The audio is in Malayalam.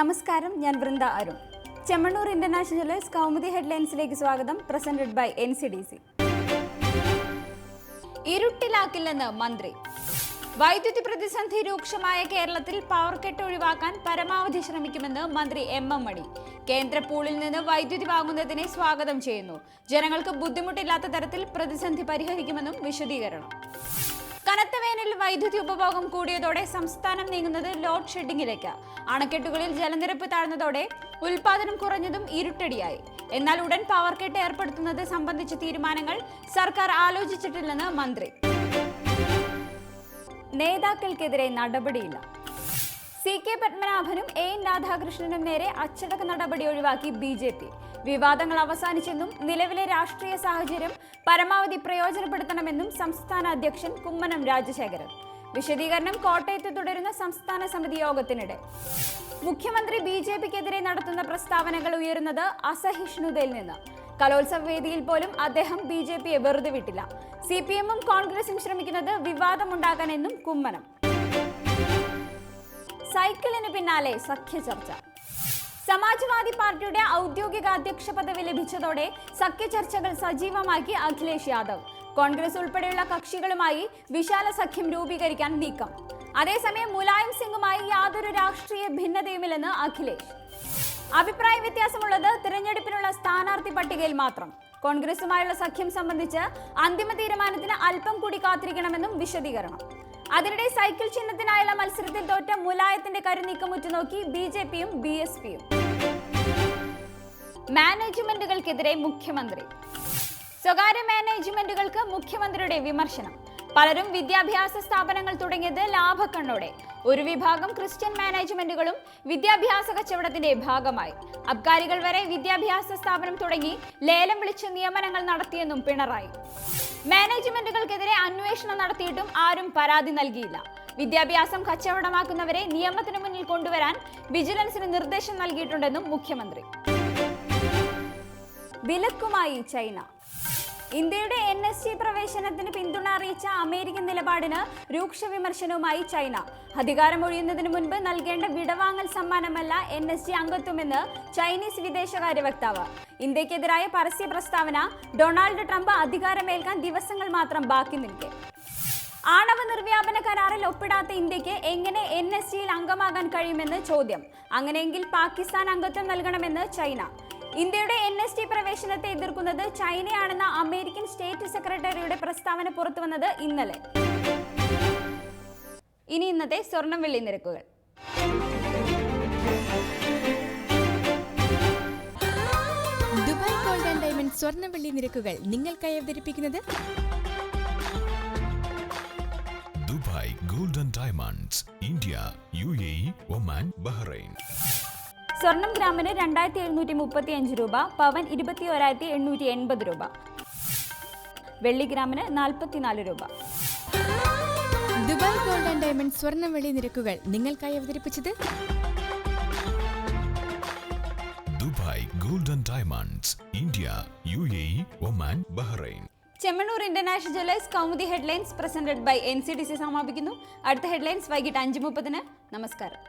നമസ്കാരം, ഞാൻ വൃന്ദ അരുൺ. ചെമ്മണ്ണൂർ ഇന്റർനാഷണൽ ജ്വല്ലേഴ്സ് കൗമുദി ഹെഡ്ലൈൻസിലേക്ക് സ്വാഗതം. Presented by NCDC. ഇരുട്ടിലാക്കില്ലെന്ന് മന്ത്രി. വൈദ്യുതി പ്രതിസന്ധി രൂക്ഷമായ കേരളത്തിൽ പവർ കട്ട് ഒഴിവാക്കാൻ പരമാവധി ശ്രമിക്കുമെന്ന് മന്ത്രി M. മണി. കേന്ദ്ര പൂളിൽ നിന്ന് വൈദ്യുതി വാങ്ങുന്നതിനെ സ്വാഗതം ചെയ്യുന്നു. ജനങ്ങൾക്ക് ബുദ്ധിമുട്ടില്ലാത്ത തരത്തിൽ പ്രതിസന്ധി പരിഹരിക്കുമെന്നും വിശദീകരണം. കനത്ത വേനലിൽ വൈദ്യുതി ഉപഭോഗം കൂടിയതോടെ സംസ്ഥാനം നീങ്ങുന്നത് ലോഡ് ഷെഡിങ്ങിലേക്ക്. അണക്കെട്ടുകളിൽ ജലനിരപ്പ് താഴ്ന്നതോടെ ഉൽപാദനം കുറഞ്ഞതും ഇരുട്ടടിയായി. എന്നാൽ ഉടൻ പവർ കട്ട് ഏർപ്പെടുത്തുന്നത് സംബന്ധിച്ച തീരുമാനങ്ങൾ സർക്കാർ ആലോചിച്ചിട്ടില്ലെന്ന് മന്ത്രി. നേതാക്കൾക്കെതിരെ നടപടിയില്ല. CK പത്മനാഭനും AN രാധാകൃഷ്ണനും നേരെ അച്ചടക്ക നടപടി ഒഴിവാക്കി BJP. വിവാദങ്ങൾ അവസാനിച്ചെന്നും നിലവിലെ രാഷ്ട്രീയ സാഹചര്യം പരമാവധി പ്രയോജനപ്പെടുത്തണമെന്നും സംസ്ഥാന അധ്യക്ഷൻ കുമ്മനം രാജശേഖരൻ. വിശദീകരണം കോട്ടയത്ത് തുടരുന്ന സംസ്ഥാന സമിതി യോഗത്തിനിടെ. മുഖ്യമന്ത്രി BJPക്കെതിരെ നടത്തുന്ന പ്രസ്താവനകൾ ഉയരുന്നത് അസഹിഷ്ണുതയിൽ നിന്ന്. കലോത്സവ വേദിയിൽ പോലും അദ്ദേഹം BJPയെ വെറുതെ വിട്ടില്ല. CPM-ഉം കോൺഗ്രസും ശ്രമിക്കുന്നത് വിവാദമുണ്ടാക്കാനെന്നും കുമ്മനം. സൈക്കിളിന് പിന്നാലെ സഖ്യ ചർച്ച. സമാജ്വാദി പാർട്ടിയുടെ ഔദ്യോഗിക അധ്യക്ഷ പദവി ലഭിച്ചതോടെ സഖ്യ ചർച്ചകൾ സജീവമാക്കി അഖിലേഷ് യാദവ്. കോൺഗ്രസ് ഉൾപ്പെടെയുള്ള കക്ഷികളുമായി വിശാല സഖ്യം രൂപീകരിക്കാൻ നീക്കം. അതേസമയം മുലായം സിംഗുമായി യാതൊരു രാഷ്ട്രീയ ഭിന്നതയുമില്ലെന്ന് അഖിലേഷ്. അഭിപ്രായ വ്യത്യാസമുള്ളത് തിരഞ്ഞെടുപ്പിനുള്ള സ്ഥാനാർത്ഥി പട്ടികയിൽ മാത്രം. കോൺഗ്രസുമായുള്ള സഖ്യം സംബന്ധിച്ച് അന്തിമ തീരുമാനത്തിന് അല്പം കൂടി കാത്തിരിക്കണമെന്നും വിശദീകരണം. അതിനിടെ സൈക്കിൾ ചിഹ്നത്തിനായുള്ള മത്സരത്തിൽ തോറ്റ മുലായത്തിന്റെ കരുനീക്കം ഉറ്റുനോക്കി BJPയും BSPയും. മാനേജ്മെന്റുകൾക്കെതിരെ മുഖ്യമന്ത്രി. സ്വകാര്യ മാനേജ്മെന്റുകൾക്ക് മുഖ്യമന്ത്രിയുടെ വിമർശനം. പലരും വിദ്യാഭ്യാസ സ്ഥാപനങ്ങൾ തുടങ്ങിയത് ലാഭക്കണ്ണോടെ. ഒരു വിഭാഗം ക്രിസ്ത്യൻ മാനേജ്മെന്റുകളും വിദ്യാഭ്യാസ കച്ചവടത്തിന്റെ ഭാഗമായി. അബ്കാരികൾ വരെ വിദ്യാഭ്യാസ സ്ഥാപനം തുടങ്ങി ലേലം വിളിച്ച് നിയമനങ്ങൾ നടത്തിയെന്നും പിണറായി. മാനേജ്മെന്റുകൾക്കെതിരെ അന്വേഷണം നടത്തിയിട്ടും ആരും പരാതി നൽകിയില്ല. വിദ്യാഭ്യാസം കച്ചവടമാക്കുന്നവരെ നിയമത്തിന് മുന്നിൽ കൊണ്ടുവരാൻ വിജിലൻസിന് നിർദ്ദേശം നൽകിയിട്ടുണ്ടെന്നും മുഖ്യമന്ത്രി. വിലക്കുമായി ചൈന. ഇന്ത്യയുടെ NSG പ്രവേശനത്തിന് പിന്തുണ അറിയിച്ച അമേരിക്കൻ നിലപാടിന് രൂക്ഷ വിമർശനവുമായി ചൈന. അധികാരമൊഴിയുന്നതിന് മുൻപ് നൽകേണ്ട വിടവാങ്ങൽ സമ്മാനമല്ല NSG അംഗത്വമെന്ന് ചൈനീസ് വിദേശകാര്യ വക്താവ്. ഇന്ത്യക്കെതിരായ പരസ്യ പ്രസ്താവന ഡൊണാൾഡ് ട്രംപ് അധികാരമേൽക്കാൻ ദിവസങ്ങൾ മാത്രം ബാക്കി നിൽക്കെ. ആണവ നിർവ്യാപന കരാറിൽ ഒപ്പിടാത്ത ഇന്ത്യക്ക് എങ്ങനെ NSGയിൽ അംഗമാകാൻ കഴിയുമെന്ന് ചോദ്യം. അങ്ങനെയെങ്കിൽ പാകിസ്ഥാൻ അംഗത്വം നൽകണമെന്ന് ചൈന. ഇന്ത്യയുടെ NSG പ്രവേശനത്തെ എതിർക്കുന്നത് ചൈനയാണെന്ന അമേരിക്കൻ സ്റ്റേറ്റ് സെക്രട്ടറിയുടെ പ്രസ്താവന പുറത്തുവന്നത് ഇന്നലെ. ഇനി ഇന്നത്തെ സ്വർണം വെള്ളി നിരക്കുകൾ. ദുബായ് ഗോൾഡ് ആൻഡ് ഡയമണ്ട് സ്വർണം വെള്ളി നിരക്കുകൾ നിങ്ങൾക്കായി അവതരിപ്പിക്കുന്നത് Dubai gold and diamonds, India, UAE, Oman, Bahrain. സ്വർണം ഗ്രാമിന് 2735 രൂപ, പവൻ 21,880 രൂപ, വെള്ളി ഗ്രാമിന് 44 രൂപ. ദുബായ് ഗോൾഡ് ആൻഡ് ഡയമണ്ട് സ്വർണം വെള്ളി നിരക്കുകൾ നിങ്ങൾക്കായി അവതരിപ്പിച്ചത് Dubai gold and diamonds, India, UAE, Oman, Bahrain. Chemmannur international jewellers Kaumudi headlines presented by NCDC സമാപിക്കുന്നു. അടുത്ത ഹെഡ്ലൈൻസ് വൈകിട്ട് 5:30. നമസ്കാരം.